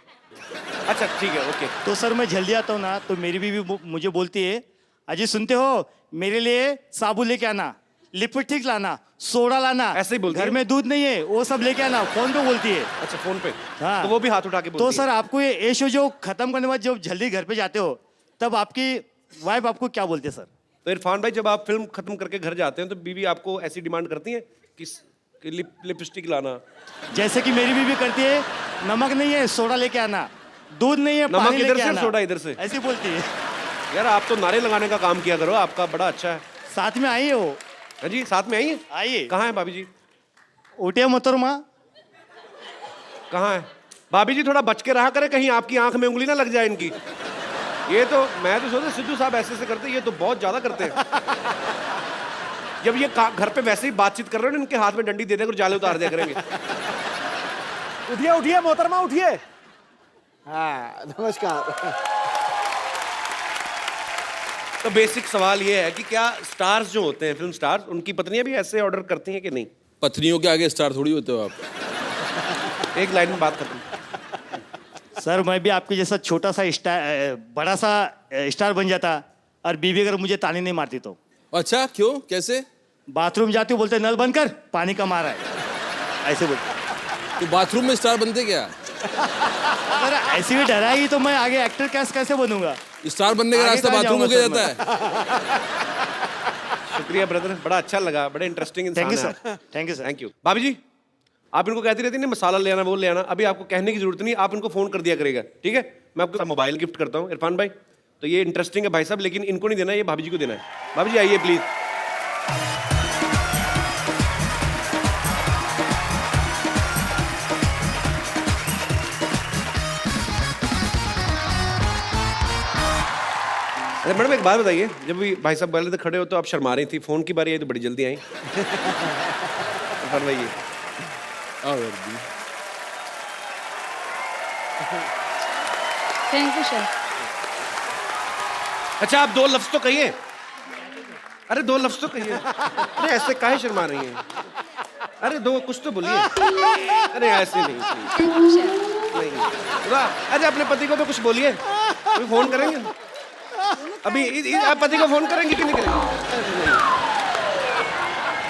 अच्छा ठीक है, ओके। तो सर मैं जल्दी आता हूँ ना, तो मेरी बीवी मुझे बोलती है, अजी सुनते हो, मेरे लिए साबुन लेके आना, लिपस्टिक लाना, सोडा लाना, ऐसे ही बोलती घर है? में दूध नहीं है वो सब लेके आना, फोन पे बोलती है। अच्छा, फोन पे। हाँ। तो वो भी हाथ उठा के बोलती तो है। सर आपको ये शो जो खत्म करने के बाद जब जल्दी घर पे जाते हो, तब आपकी वाइफ आपको क्या बोलती है सर? तो इरफान भाई, जब आप फिल्म खत्म करके घर जाते हैं तो बीवी आपको ऐसी डिमांड करती है कि लिपस्टिक लाना? जैसे कि मेरी बीवी करती है, नमक नहीं है सोडा लेके आना, दूध नहीं है नमक पानी इधर लेके से, आना, सोडा इधर से। ऐसी बोलती है। यार आप तो नारे लगाने का काम किया करो, आपका बड़ा अच्छा है। साथ में आई है वो। हाँ जी, साथ में आई है? आइए। कहाँ है भाभी जी? उठिए मोहतरमा। कहाँ है भाभी जी? थोड़ा बच के रहा करे, कहीं आपकी आंख में उंगली ना लग जाए इनकी। ये तो मैं तो सोचता सिद्धू साहब ऐसे करते, ये तो बहुत ज्यादा करते हैं। जब ये घर पे वैसे ही बातचीत कर रहे हो, इनके हाथ में डंडी दे देकर जाले उतार दिया करेंगे। उठिए उठिए मोहतरमा उठिए। हाँ नमस्कार। तो बेसिक सवाल ये है कि क्या स्टार्स जो होते हैं, फिल्म स्टार्स, उनकी पत्नियां भी ऐसे ऑर्डर करती हैं कि नहीं? पत्नियों के आगे स्टार थोड़ी होते हो आप। एक लाइन में बात खत्म। सर मैं भी आपके जैसा छोटा सा स्टार, बड़ा सा स्टार बन जाता, और बीवी अगर मुझे ताने नहीं मारती तो। अच्छा, क्यों, कैसे? बाथरूम जाती हूँ, बोलते नल बंद कर, पानी कम आ रहा है, ऐसे बोलते। तो बाथरूम में स्टार बनते क्या? अगर ऐसे भी डराएगी तो मैं आगे एक्टर कैसे बनूंगा? स्टार बनने का आगे रास्ता कहाँ बाथरूम हो जाऊंगा गया सर जाता है। शुक्रिया ब्रदर, बड़ा अच्छा लगा, बड़े इंटरेस्टिंग इंसान थैंक यू हैं सर, आप। Thank you sir. Thank you. भाभी जी, आप इनको कहती रहती नहीं मसाला ले आना, वो ले आना, अभी आपको कहने की जरूरत नहीं, आप इनको फोन कर दिया करेगा, ठीक है? मैं आपको मोबाइल गिफ्ट करता हूँ इरफान भाई। तो ये इंटरेस्टिंग है भाई साहब, लेकिन इनको नहीं देना, ये भाभी जी को देना है। भाभी जी आइए प्लीज। अरे मैडम एक बात बताइए, जब भी भाई साहब पहले तो खड़े हो तो आप शर्मा रही थी, फोन की बारी आई तो बड़ी जल्दी आई। फरमाइए। Thank you sir. अच्छा आप दो लफ्ज तो कहिए। अरे दो लफ्ज तो कहिए। अरे ऐसे काहे शर्मा रही हैं? अरे दो कुछ तो बोलिए। अरे ऐसे नहीं, नहीं। अच्छा अपने पति को तो कुछ बोलिए, अभी फोन करेंगे अभी। आप पति को फोन करेंगे कि नहीं करेंगे? नहीं।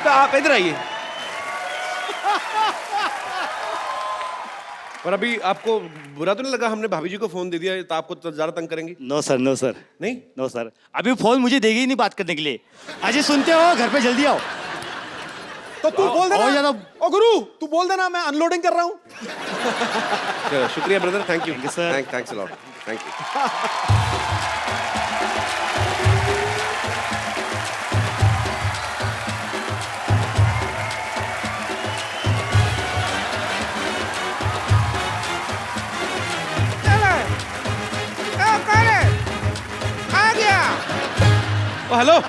तो आप इधर आइए। और अभी आपको बुरा तो नहीं लगा हमने भाभी जी को फोन दे दिया, तो आपको तो ज्यादा तंग करेंगी? नो सर, नो सर, नहीं, नो सर, अभी फोन मुझे देगी ही नहीं बात करने के लिए। अजय सुनते हो, घर पे जल्दी आओ। तो तू बोल देना। और ज्यादा ओ गुरु, तू बोल देना मैं अनलोडिंग कर रहा हूँ। चलो शुक्रिया brother, thank you. Thank you, sir. Thanks a lot, thank you. आ गया। ओ हेलो,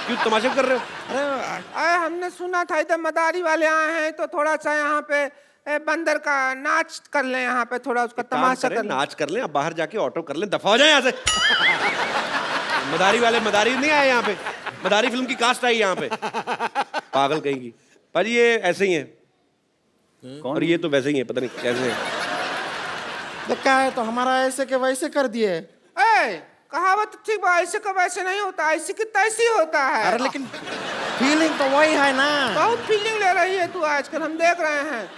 क्यों तमाशा कर रहे हो? अरे हमने सुना था इधर मदारी वाले आए हैं, तो थोड़ा सा यहाँ पे बंदर का नाच कर ले, यहाँ पे थोड़ा उसका तमाशा कर ले। नाच कर लें, अब बाहर जाके ऑटो कर लें, दफा हो जाए यहाँ से। मदारी नहीं आए यहाँ पे, मदारी फिल्म की कास्ट आई यहाँ पे, पागल कहेंगी। भाजी ये ऐसे ही है, और ये तो वैसे ही है, पता नहीं कैसे है। क्या है तो हमारा ऐसे के वैसे कर दिए। कहावत ठीक बा, ऐसे का वैसे नहीं होता, ऐसे की तैसी होता है। अरे लेकिन फीलिंग तो वही है ना। बहुत फीलिंग ले रही है तू आजकल, हम देख रहे हैं।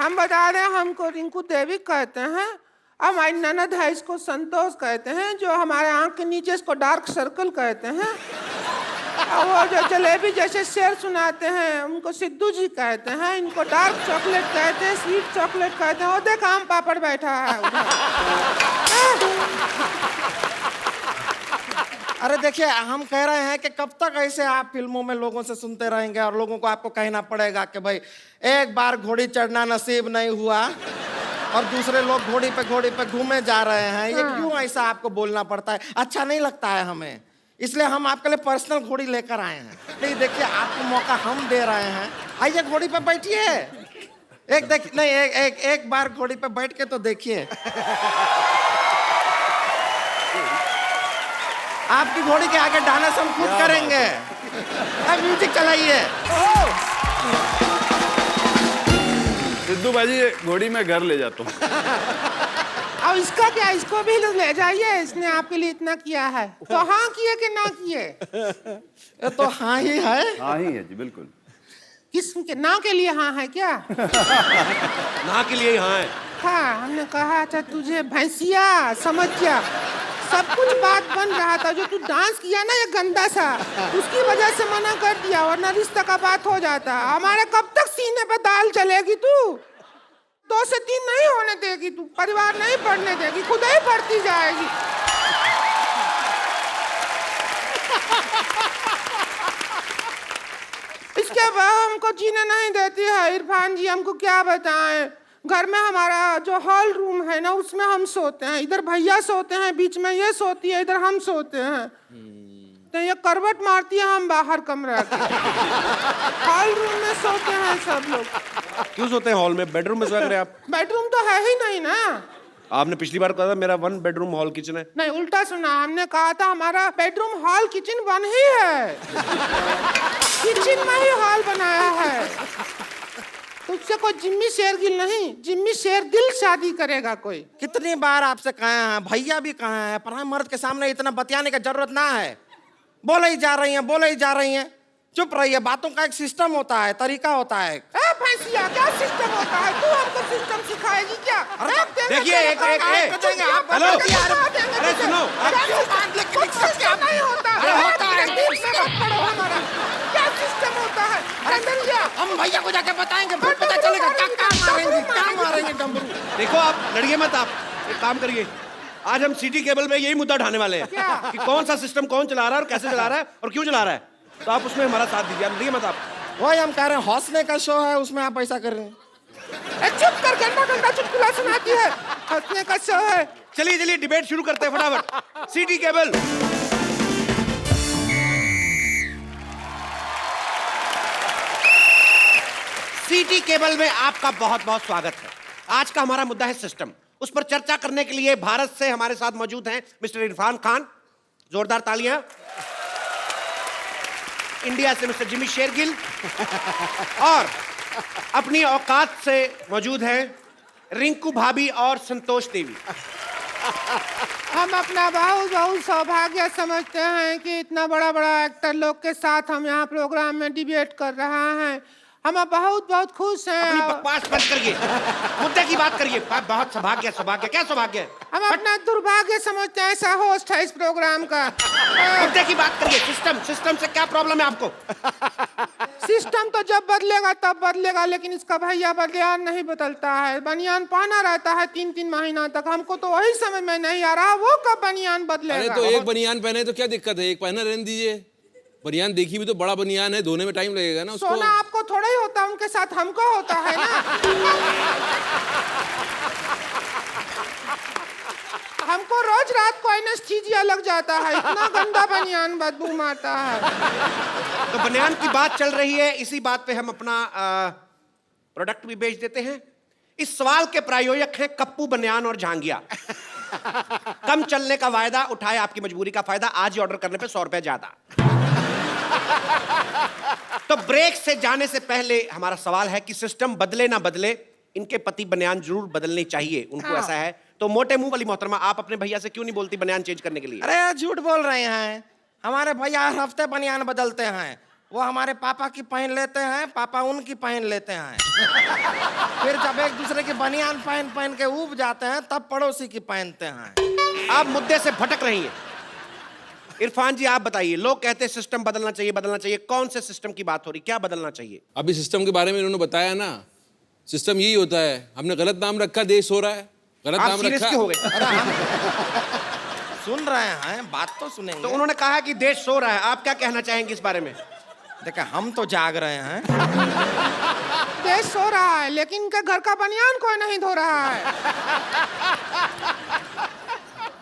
हम बता दें, हमको रिंकू देवी कहते हैं, हमारी ननद है इसको संतोष कहते हैं, जो हमारे आंख के नीचे इसको डार्क सर्कल कहते हैं, और वो जो जलेबी जैसे शेर सुनाते हैं उनको सिद्धू जी कहते हैं, इनको डार्क चॉकलेट कहते हैं, स्वीट चॉकलेट कहते हैं। वो देख आम पापड़ बैठा है उधर। अरे देखिए, हम कह रहे हैं कि कब तक ऐसे आप फिल्मों में लोगों से सुनते रहेंगे, और लोगों को आपको कहना पड़ेगा कि भाई एक बार घोड़ी चढ़ना नसीब नहीं हुआ और दूसरे लोग घोड़ी पे घूमे जा रहे हैं। ये क्यों ऐसा आपको बोलना पड़ता है? अच्छा नहीं लगता है हमें, इसलिए हम आपके लिए पर्सनल घोड़ी लेकर आए हैं। नहीं देखिए, आपको मौका हम दे रहे हैं, आइए घोड़ी पे बैठिए। एक बार घोड़ी पे बैठ के तो देखिए। आपकी घोड़ी के आगे डांस हम खुद करेंगे। अब म्यूजिक चलाइए। सिद्धू भाजी घोड़ी मैं घर ले जाता हूँ। अब इसका क्या, इसको भी ले जाइए, इसने आपके लिए इतना किया है। तो हाँ किए कि ना किए? ये तो हाँ ही है। हाँ ही है जी, बिल्कुल। किस के ना के लिए हाँ है क्या? ना के लिए हाँ है। हाँ, हमने कहा था तुझे भैंसिया, समझ जा। सब कुछ बात बन रहा था, जो तू डांस किया ना ये गंदा सा, उसकी वजह से मना कर दिया, वरना रिश्ता का बात हो जाता। हमारे कब तक सीने पे दाल चलेगी तू? 2 से 3 नहीं होने देगी तू, परिवार नहीं बढ़ने देगी, खुद ही बढ़ती जाएगी। इसके बाद हमको जीने नहीं देती है इरफान जी, हमको क्या बताएं। घर में हमारा जो हॉल रूम है ना, उसमें हम सोते हैं, इधर भैया सोते हैं, बीच में ये सोती है, इधर हम सोते हैं। तो ये करवट मारती है, हम बाहर कमरा के हॉल रूम में सोते हैं सब लोग। क्यों सोते हैं हॉल में? बेडरूम में सोया करें आप। बेडरूम तो है ही नहीं ना। आपने पिछली बार कहा था मेरा 1 बेडरूम हॉल किचन है। नहीं, उल्टा सुना, हमने कहा था हमारा बेडरूम हॉल किचन 1 ही है। किचन में ही हॉल बनाया है। तुझसे कोई जिम्मी शेरगिल नहीं, जिम्मी शेरदिल शादी करेगा कोई। कितनी बार आपसे कहे हैं, भैया भी कहे हैं, पर हम मर्द के सामने इतना बतियाने की जरूरत ना है। बोले ही जा रही हैं, बोले ही जा रही हैं, चुप रहिए। बातों का एक सिस्टम होता है, तरीका होता है। भैंसिया, क्या सिस्टम होता है? तू हमको सिस्टम सिखाएगी क्या? देखिए एक हेलो, अरे सुनो, कुछ सिस्टम नहीं होता। क्या सिस्टम होता है? हम भैया को जाके बताएंगे, फिर पता चलेगा क्या मारेंगे डमरू। देखो आप लड़िए मत, आप एक काम करिए, आज हम सिटी केबल में यही मुद्दा उठाने वाले हैं कि कौन सा सिस्टम कौन चला रहा है और कैसे चला रहा है और क्यों चला रहा है। तो आप उसमें हमारा साथ दीजिए, आप लड़िए मत। आप वही हम कह रहे हैं, हौसले का शो है, उसमें आप ऐसा कर रहे हैं। चुप कर, गंदा गंदा चुटकुला सुनाती है। हंसने का शो है। चलिए चलिए डिबेट शुरू करते हैं फटाफट। City cable. सिटी केबल में आपका बहुत बहुत स्वागत है। आज का हमारा मुद्दा है सिस्टम। उस पर चर्चा करने के लिए भारत से हमारे साथ मौजूद हैं मिस्टर इरफान खान, जोरदार तालियां। इंडिया से मिस्टर जिमी शेरगिल और अपनी औकात से मौजूद हैं रिंकू भाभी और संतोष देवी। हम अपना बहुत बहुत सौभाग्य समझते हैं कि इतना बड़ा बड़ा एक्टर लोग के साथ हम यहाँ प्रोग्राम में डिबेट कर रहे हैं। हम बहुत बहुत खुश हैं। अपनी बकवास बंद करिए, मुद्दे की बात करिए। बहुत सौभाग्य, सौभाग्य क्या सौभाग्य है? हम अपना दुर्भाग्य समझते हैं ऐसा होस्ट है इस प्रोग्राम का। मुद्दे की बात करिए। सिस्टम से क्या प्रॉब्लम है आपको? सिस्टम तो जब बदलेगा तब बदलेगा, लेकिन इसका भैया बनियान नहीं बदलता है। बनियान पहना रहता है 3-3 महीना तक। हमको तो वही समझ में नहीं आ रहा, वो कब बनियान बदलेगा। अरे तो एक बनियान पहने तो क्या दिक्कत है, एक पहना रहने दीजिए। बनियान देखी भी तो बड़ा बनियान है, धोने में टाइम लगेगा ना उसको। सोना आपको थोड़ा ही होता, उनके साथ हमको होता है ना। हमको रोज रात को एनेस्थीसिया लग जाता है, इतना गंदा बनियान बदबू मारता है। तो बनियान की बात चल रही है, इसी बात पे हम अपना प्रोडक्ट भी बेच देते हैं। इस सवाल के प्रायोजक हैं कप्पू बनियान और झांगिया। कम चलने का वायदा, उठाए आपकी मजबूरी का फायदा। आज ही ऑर्डर करने पे 100 रुपए ज्यादा। तो ब्रेक से जाने से पहले हमारा सवाल है कि सिस्टम बदले ना बदले, इनके पति बनियान जरूर बदलनी चाहिए, उनको ऐसा है। तो मोटे मुंह वाली मोहतरमा, आप अपने भैया से क्यों नहीं बोलती बनियान चेंज करने के लिए? अरे झूठ बोल रहे हैं, हमारे भैया हर हफ्ते बनियान बदलते हैं। वो हमारे पापा की पहन लेते हैं, पापा उनकी पहन लेते हैं। फिर जब एक दूसरे की बनियान पहन पहन के ऊब जाते हैं, तब पड़ोसी की पहनते हैं। आप मुद्दे से भटक रही हैं। इरफान जी आप बताइए, लोग कहते हैं सिस्टम बदलना चाहिए, बदलना चाहिए। कौन से सिस्टम की बात हो रही, क्या बदलना चाहिए? अभी सिस्टम के बारे में इन्होंने बताया ना, सिस्टम यही होता है। हमने गलत नाम रखा, देश हो रहा है, गलत नाम रखा। क्यों हो गए? सुन रहे हैं, बात तो सुनेंगे। तो उन्होंने कहा कि देश सो रहा है, आप क्या कहना चाहेंगे इस बारे में? देखा, हम तो जाग रहे हैं। देश सो रहा है, लेकिन इनके घर का बनियान कोई नहीं धो रहा है।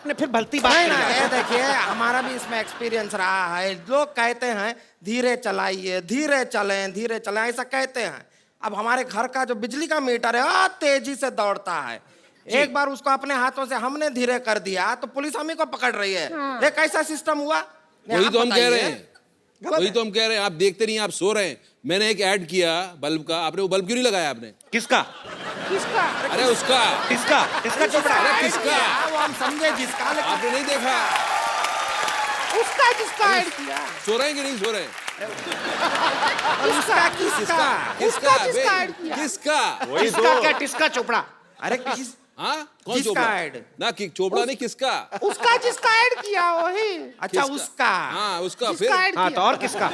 फिर भलती बात नहीं ना, ये देखिए हमारा भी इसमें एक्सपीरियंस रहा है। लोग कहते हैं धीरे चलाइए, धीरे चलें, धीरे चलें, ऐसा कहते हैं। अब हमारे घर का जो बिजली का मीटर है तेजी से दौड़ता है। एक बार उसको अपने हाथों से हमने धीरे कर दिया तो पुलिस हम ही को पकड़ रही है। ये कैसा सिस्टम हुआ? वही तो हम कह रहे हैं, वही तो हम कह रहे हैं, आप देखते नहीं, आप सो रहे हैं। मैंने एक ऐड किया बल्ब का, आपने वो बल्ब क्यों नहीं लगाया आपने? किसका? किसका? अरे उसका। किसका? किसका चोपड़ा? अरे किसका? वो हम समझे जिसका, लेकिन आपने नहीं देखा? उसका जिसका ऐड किया। सो रहे हैं कि नहीं सो रहे हैं? किसका? किसका? किसका? जिसका ऐड किया। किसका? किसका क्या? टिस्का चोपड़ा? अरे किस हाँ, कौन जिसका चोपड़ा? ऐड? ना कि चोपड़ा नहीं, किसका? उसका जिसका ऐड किया वही। अच्छा किसका? उसका। हाँ, उसका। जिसका फिर ऐड हाँ, तो किया। और किसका?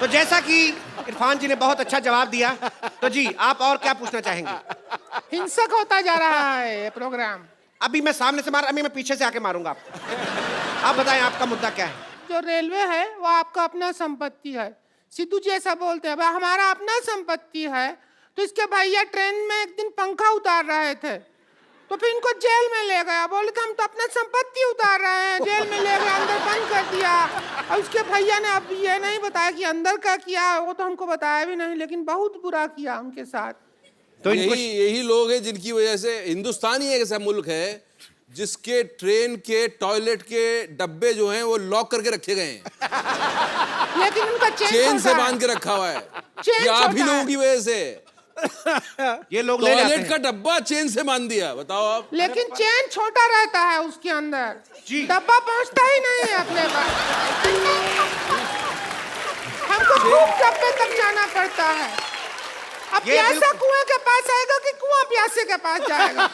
तो जैसा कि इरफान जी ने बहुत अच्छा जवाब दिया, तो जी आप और क्या पूछना चाहेंगे? हिंसक होता जा रहा है ये प्रोग्राम। अभी मैं सामने से मार, अभी मैं पीछे से आके मारूंगा आपको। आप बताएं आपका मुद्दा क्या है? जो रेलवे है वो आपका अपना संपत्ति है। सिद्धू जी ऐसा बोलते हैं, भाई हमारा अपना संपत्ति है। तो इसके भैया ट्रेन में एक दिन पंखा उतार रहे थे, तो फिर इनको जेल में ले गया। बोले कि हम तो अपना संपत्ति उतार रहे हैं, जेल में ले गए, अंदर बंद कर दिया। और उसके भैया ने अब ये नहीं बताया कि अंदर का किया, वो तो हमको बताया भी नहीं, लेकिन बहुत बुरा किया उनके साथ। तो इनको यही लोग हैं जिनकी वजह से हिंदुस्तान ही एक ऐसा मुल्क है जिसके ट्रेन के टॉयलेट के डब्बे जो हैं वो लॉक करके रखे गए हैं, लेकिन उनका चेन से बांध के रखा हुआ है। चेन ये आप ही छोटा लोगों है। की वजह से ये लोग ले जाते टॉयलेट हैं। का डब्बा चेन से बांध दिया, बताओ आप। लेकिन चेन छोटा रहता है उसके अंदर, जी। डब्बा पहुंचता ही नहीं है अपने पास। हमको खूब डब्बे तक जाना पड़ता है। अब ये प्यासा बिल्कुल- कुएं के पास आएगा कि कुआं प्यासे के पास जाएगा?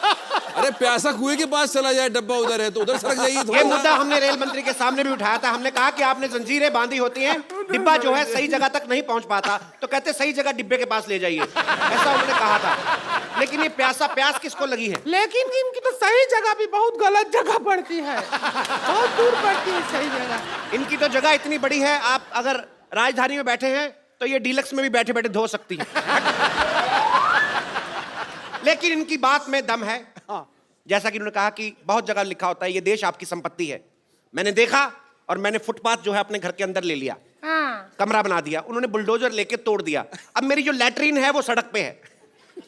अरे प्यासा कुएं के पास चला जाए, डब्बा उधर है तो उधर सरक जाइए ये थोड़ा सा। मुद्दा हमने रेल मंत्री के सामने भी उठाया था। हमने कहा कि आपने जंजीरें बांधी होती हैं, डिब्बा जो है सही जगह तक नहीं पहुंच पाता, तो कहते सही जगह डिब्बे के पास ले जाइए, ऐसा उन्होंने कहा था। लेकिन ये प्यास किसको लगी है? लेकिन इनकी तो सही जगह भी बहुत गलत जगह पड़ती है, बहुत दूर पड़ती है सही जगह। इनकी तो जगह इतनी बड़ी है, आप अगर राजधानी में बैठे हैं तो ये डीलक्स में भी बैठे बैठे धो सकती है। लेकिन इनकी बात में दम है। जैसा कि उन्होंने कहा कि बहुत जगह लिखा होता है ये देश आपकी संपत्ति है। मैंने देखा और मैंने फुटपाथ जो है अपने घर के अंदर ले लिया, कमरा बना दिया। उन्होंने बुलडोजर लेके तोड़ दिया। अब मेरी जो लैट्रीन है वो सड़क पे है,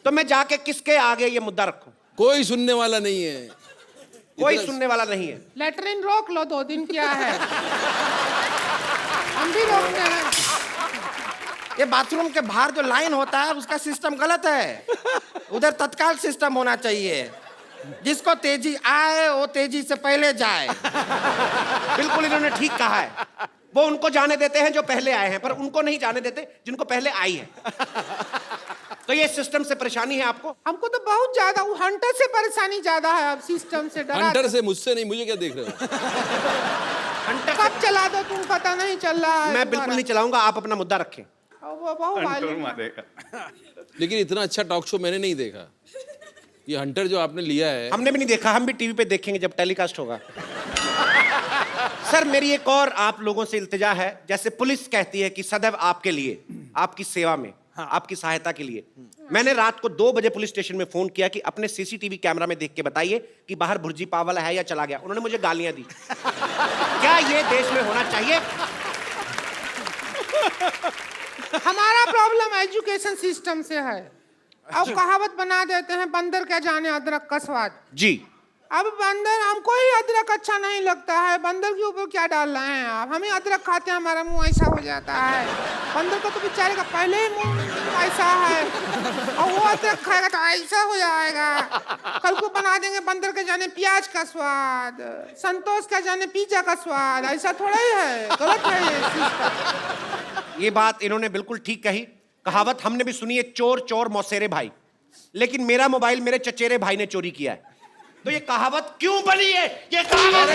तो मैं जाके किसके आगे ये मुद्दा रखूं? कोई सुनने वाला नहीं है, कोई सुनने वाला नहीं है। लेटरिन रोक लो, 2 दिन क्या है, हम भी रोकते हैं। ये बाथरूम के बाहर जो लाइन होता है उसका सिस्टम गलत है, उधर तत्काल सिस्टम होना चाहिए। जिसको तेजी आए वो तेजी से पहले जाए। बिल्कुल इन्होंने ठीक कहा है। वो उनको जाने देते हैं जो पहले आए हैं, पर उनको नहीं जाने देते जिनको पहले आई है। तो ये सिस्टम से परेशानी है आपको? हमको तो बहुत ज्यादा, वो हंटर से परेशानी ज्यादा है, अब सिस्टम से डरा। हंटर से, मुझसे नहीं, मुझे क्या देख रहे हो? कब चला दो तुम, पता नहीं चल रहा है। मैं बिल्कुल नहीं चलाऊंगा, आप अपना मुद्दा रखें। वो बहुत वायलेंट। लेकिन इतना अच्छा टॉक शो मैंने नहीं देखा। ये हंटर जो आपने लिया है, हमने भी नहीं देखा, हम भी टीवी पे देखेंगे जब टेलीकास्ट होगा। सर मेरी एक और आप लोगों से इल्तिजा है। जैसे पुलिस कहती है कि सदैव आपके लिए, आपकी सेवा में, आपकी सहायता के लिए। मैंने रात को 2 बजे पुलिस स्टेशन में फोन किया कि अपने सीसीटीवी कैमरा में देख के बताइए कि बाहर भुर्जी पाव वाला है या चला गया। उन्होंने मुझे गालियां दी। क्या ये देश में होना चाहिए? हमारा प्रॉब्लम एजुकेशन सिस्टम से है। अब कहावत बना देते हैं, बंदर क्या जाने अदरक का स्वाद। जी। अब बंदर, हमको ही अदरक अच्छा नहीं लगता है, बंदर के ऊपर क्या डाल रहे हैं आप? हम ही अदरक खाते हैं, हमारा मुंह ऐसा हो जाता है। बंदर का तो बेचारे का पहले ही मुंह ऐसा है, और वो अदरक खाएगा तो ऐसा हो जाएगा। कल को बना देंगे बंदर के जाने प्याज का स्वाद, संतोष का जाने पिज्जा का स्वाद। ऐसा थोड़ा ही है, गलत है ये सिस्टम। ये बात इन्होंने बिल्कुल ठीक कही। कहावत हमने भी सुनी है, चोर चोर मौसेरे भाई। लेकिन मेरा मोबाइल मेरे चचेरे भाई ने चोरी किया है, तो ये कहावत क्यों बनी है? ये कहावत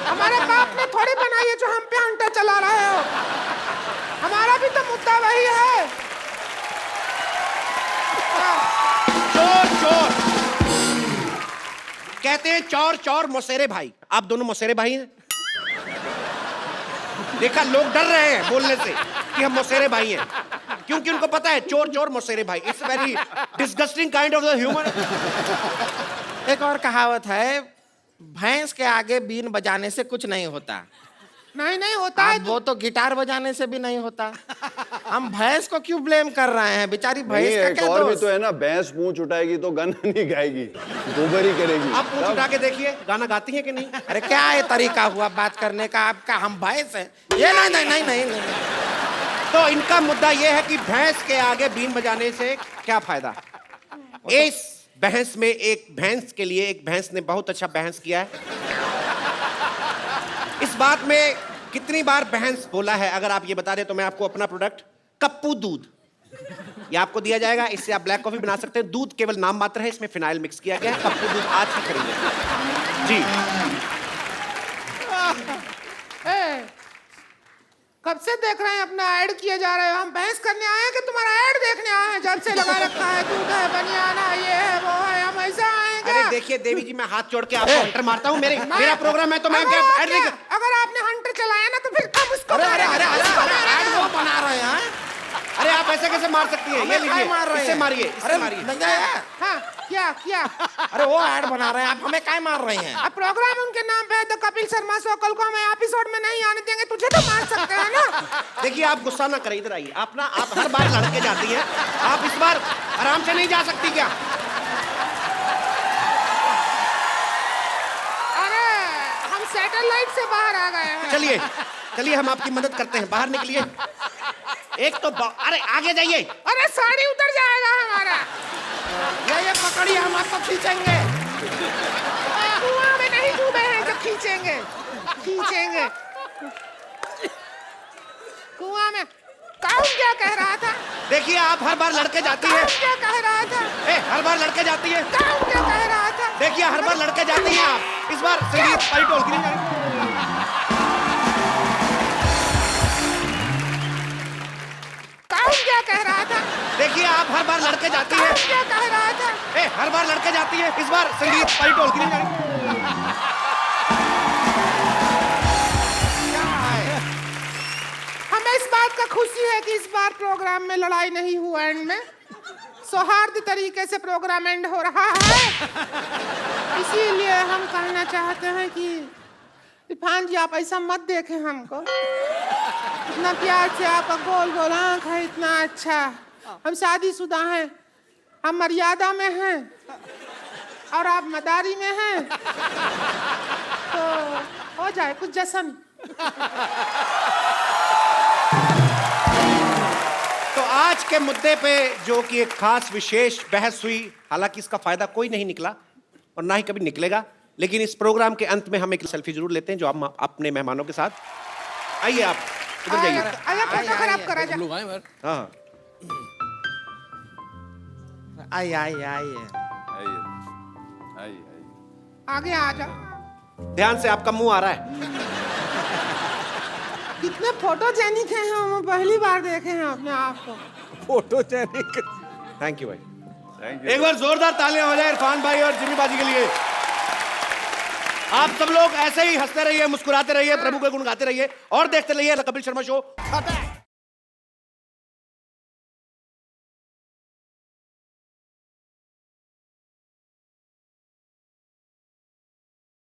हमारे बाप ने थोड़ी बनाई है जो हम पे हंटर चला रहे हो। हमारा भी तो मुद्दा वही है। चोर चोर कहते हैं, चोर चोर मौसेरे भाई। आप दोनों मौसेरे भाई हैं? देखा, लोग डर रहे हैं बोलने से कि हम मौसेरे भाई हैं, क्योंकि उनको पता है चोर चोर मौसेरे भाई। It's very disgusting kind of the human. एक और कहावत है, भैंस के आगे बीन बजाने से कुछ नहीं होता। नहीं नहीं होता है। वो तो गिटार बजाने से भी नहीं होता। हम भैंस को क्यों ब्लेम कर रहे हैं? बेचारी नहीं, भैंस का एक क्या और भी दोष? तो है ना, भैंस पूंछ उठाएगी तो गाना नहीं गाएगी, गोबर ही करेगी। आप पूछ उठा के देखिए गाना गाती है कि नहीं। अरे क्या ये तरीका हुआ बात करने का आपका? हम भैंस हैं ये? नहीं नहीं नहीं नहीं, नहीं। तो इनका मुद्दा ये है कि भैंस के आगे बीन बजाने से क्या फायदा। इस बहस में एक भैंस के लिए एक भैंस ने बहुत अच्छा बहस किया है। इस बात में कितनी बार बहस बोला है अगर आप ये बता दें तो मैं आपको अपना प्रोडक्ट कप्पू दूध ये आपको दिया जाएगा। इससे आप ब्लैक कॉफी बना सकते हैं। दूध केवल नाम मात्र है, इसमें फिनाइल मिक्स किया गया है। कप्पू दूध आज ही खरीदें जी। कब से देख रहे हैं अपना ऐड किए जा रहे हो? हम बहस करने आए हैं कि तुम्हारा ऐड देखने आए हैं? जब से लगा रखा है दूध है, बनियाना, ये है वो है, हम ऐसा आए क्या? अरे देखिए देवी जी, मैं हाथ जोड़ के आपको हंटर मारता हूँ। मेरा प्रोग्राम है तो मैं क्या ऐड नहीं कर- अगर आपने हंटर चलाया ना तो फिर हम उसको अरे, अरे, अरे, अरे, अरे, ऐड वो बना रहे हैं। अरे आप ऐसे कैसे मार सकती हैं? ये लीजिए, मार रहे इससे हैं? मारिए, इससे अरे मारिए। नहीं है। हाँ, क्या क्या? अरे वो ऐड बना रहे हैं, आप हमें काय मार रहे हैं? अब प्रोग्राम उनके नाम पे है द कपिल शर्मा शो। कल को हमें एपिसोड में नहीं आने देंगे, तुझे तो मार सकते हैं ना। देखिए आप गुस्सा ना करें, इधर आइए। आप हर बार लड़के जाती हैं, आप इस बार आराम से नहीं जा सकती क्या? अरे हम सैटेलाइट से बाहर आ गए हैं। चलिए चलिए, हम आपकी मदद करते हैं, बाहर निकलिए। एक तो अरे आगे जाइए। अरे साड़ी उतर जाएगा हमारा। ये पकड़िए, हम आपको खींचेंगे। कुआं में नहीं डूबे हैं जो खींचेंगे खींचेंगे कुआं में। काऊ क्या कह रहा था? देखिए आप हर बार लड़के जाती हैं। काऊ क्या कह रहा था? हर बार लड़के जाती हैं। काऊ क्या कह रहा था? देखिए हर बार लड़के जाती हैं आप। इस बार संगीत पारी ढोलकी नहीं जाएगी। काऊ क्या कह रहा था? देखिए आप हर बार लड़के जाती हैं। काऊ क्या कह रहा था? हर बार लड़के जाती हैं। इस बार संगीत पारी ढोलकी नहीं जाएगी। हमें इस बात का खुशी है कि इस बार प्रोग्राम में लड़ाई नहीं हुआ। एंड में सौहार्द तरीके से प्रोग्राम एंड हो रहा है। इसीलिए हम कहना चाहते हैं कि इरफान जी आप ऐसा मत देखें हमको। इतना प्यार से आपका गोल गोल आँख है, इतना अच्छा। हम शादीशुदा हैं, हम मर्यादा में हैं और आप मदारी में हैं, तो हो जाए कुछ जश्न। तो आज के मुद्दे पे जो कि एक खास विशेष बहस हुई, हालांकि इसका फायदा कोई नहीं निकला और ना ही कभी निकलेगा, लेकिन इस प्रोग्राम के अंत में हम एक सेल्फी जरूर लेते हैं जो हम अपने मेहमानों के साथ। आइए आप इधर जाइए। फोटो खराब करा जा। लोग आए बाहर। हाँ आइए आइए आइए आगे आ जाओ। ध्यान से, आपका मुंह आ रहा है। कितने फोटोजेनिक हैं हम, पहली बार देखे हैं अपने आप को। फोटोजेनिक। थैंक यू भाई। एक बार जोरदार तालियां हो जाए इरफान भाई और जिमी बाजी के लिए। आप सब लोग ऐसे ही हंसते रहिए, मुस्कुराते रहिए, प्रभु के गुण गाते रहिए और देखते रहिए द कपिल शर्मा शो।